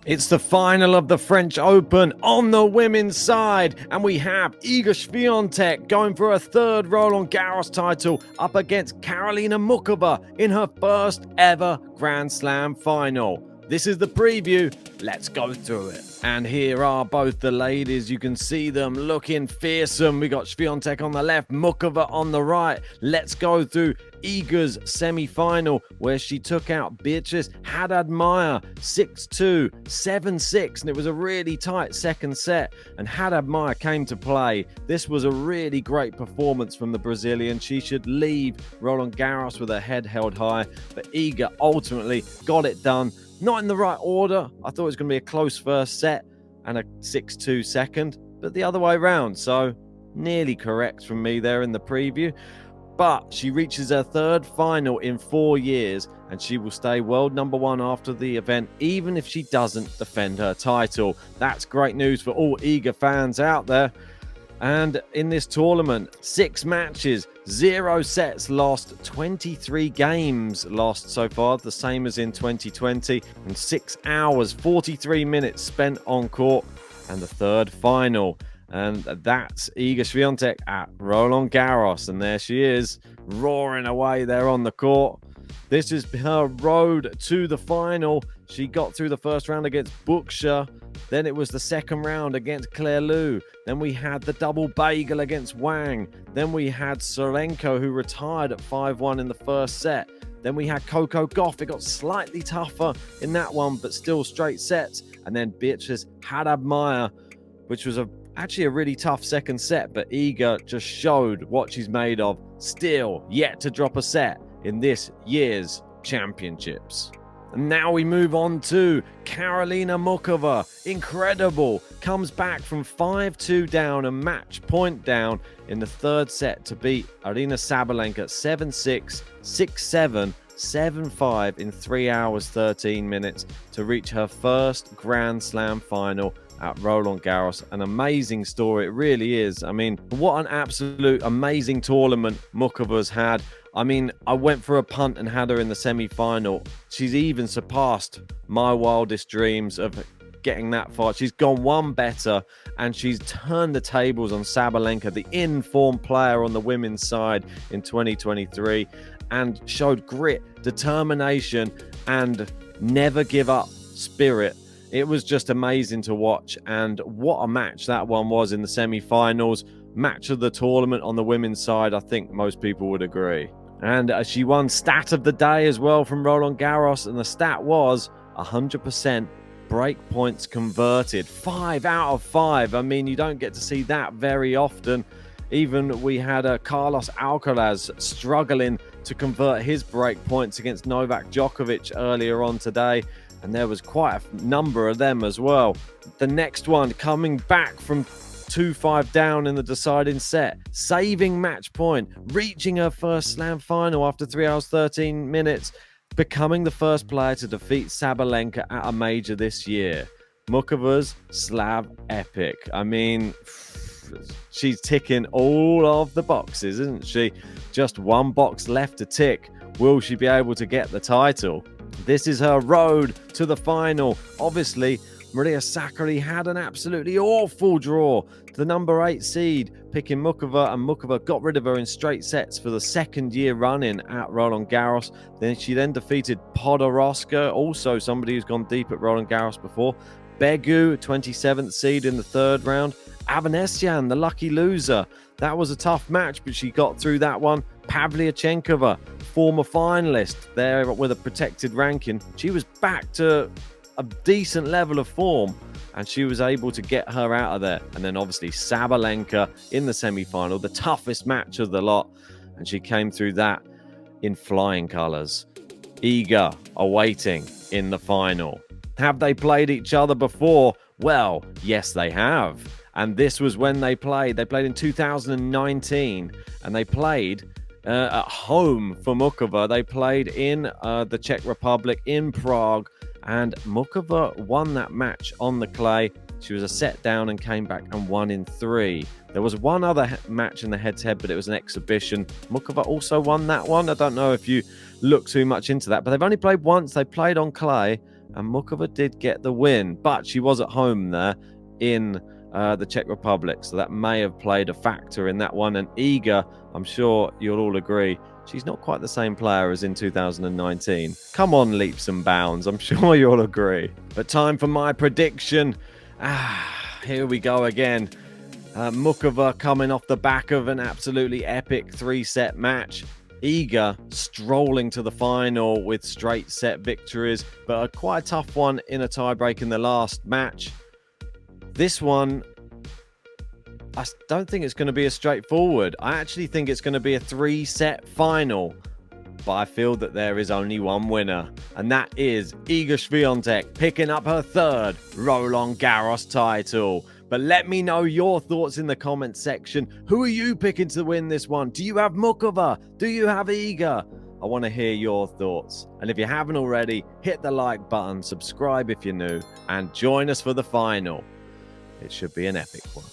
It's the final of the French Open on the women's side, and we have Iga Swiatek going for a third Roland Garros title up against Karolina Muchovaa in her first ever Grand Slam final. This is the preview. Let's go through it. And here are both the ladies. You can see them looking fearsome. We got Swiatek on the left, Muchovaa on the right. Let's go through Iga's semi-final, where she took out Beatrice Haddad-Maia 6-2, 7-6, and it was a really tight second set, and Haddad-Maia came to play. This was a really great performance from the Brazilian. She should leave Roland Garros with her head held high, but Iga ultimately got it done. Not in the right order. I thought it was going to be a close first set and a 6-2 second, but the other way around, so nearly correct from me there in the preview. But she reaches her third final in 4 years, and she will stay world number one after the event, even if she doesn't defend her title. That's great news for all Iga fans out there. And in this tournament, 6 matches, 0 sets lost, 23 games lost so far, the same as in 2020, and 6 hours, 43 minutes spent on court, and the third final. And that's Iga Swiatek at Roland Garros. And there she is, roaring away there on the court. This is her road to the final. She got through the first round against Buksha. Then it was the second round against Claire Liu. Then we had the double bagel against Wang. Then we had Solenko, who retired at 5-1 in the first set. Then we had Coco Gauff. It got slightly tougher in that one, but still straight sets. And then Beatrice Haddad-Maia, which was actually a really tough second set, but Iga just showed what she's made of. Still yet to drop a set in this year's championships. And now we move on to Karolina Muchovaa. Incredible. Comes back from 5-2 down, a match point down in the third set to beat Aryna Sabalenka 7-6, 6-7, 7-5 in 3 hours, 13 minutes to reach her first Grand Slam final at Roland Garros. An amazing story. It really is. I mean, what an absolute amazing tournament Muchovaa's had. I mean, I went for a punt and had her in the semi-final. She's even surpassed my wildest dreams of getting that far. She's gone one better, and she's turned the tables on Sabalenka, the in-form player on the women's side in 2023, and showed grit, determination, and never give up spirit. It was just amazing to watch, and what a match that one was in the semi-finals. Match of the tournament on the women's side, I think most people would agree. And she won stat of the day as well from Roland Garros, and the stat was 100% break points converted. 5 out of 5. I mean, you don't get to see that very often. Even we had Carlos Alcaraz struggling to convert his break points against Novak Djokovic earlier on today, and there was quite a number of them as well. The next one coming back from 2-5 down in the deciding set, saving match point, reaching her first slam final after 3 hours 13 minutes, becoming the first player to defeat Sabalenka at a major this year. Muchovaa's Slav epic. I mean, she's ticking all of the boxes, isn't she? Just one box left to tick. Will she be able to get the title? This is her road to the final. Obviously, Maria Sakkari had an absolutely awful draw. The number 8 seed picking Muchovaa, and Muchovaa got rid of her in straight sets for the second year running at Roland Garros. She then defeated Podoroska, also somebody who's gone deep at Roland Garros before. Begu, 27th seed in the third round. Avanesian, the lucky loser. That was a tough match, but she got through that one. Pavlyuchenkova, former finalist there with a protected ranking. She was back to a decent level of form, and she was able to get her out of there. And then obviously Sabalenka in the semi-final, the toughest match of the lot, and she came through that in flying colours. Iga awaiting in the final. Have they played each other before? Well, yes, they have. And this was when they played. They played in 2019, and they played at home for Muchovaa. They played in the Czech Republic, in Prague, and Muchovaa won that match on the clay. She was a set down and came back and won in 3. There was one other match in the head-to-head, but it was an exhibition. Muchovaa also won that one. I don't know if you look too much into that, but they've only played once. They played on clay, And Muchova did get the win, but she was at home there in the Czech Republic, so that may have played a factor in that one. And Iga, I'm sure you'll all agree, she's not quite the same player as in 2019. Come on, leaps and bounds. I'm sure you'll agree. But time for my prediction. Here we go again. Muchova coming off the back of an absolutely epic 3-set match. Iga strolling to the final with straight set victories, but a quite tough one in a tiebreak in the last match. This one, I don't think it's going to be as straightforward. I actually think it's going to be a 3-set final. But I feel that there is only one winner, and that is Iga Swiatek picking up her 3rd Roland Garros title. But let me know your thoughts in the comments section. Who are you picking to win this one? Do you have Muchova? Do you have Iga? I want to hear your thoughts. And if you haven't already, hit the like button, subscribe if you're new, and join us for the final. It should be an epic one.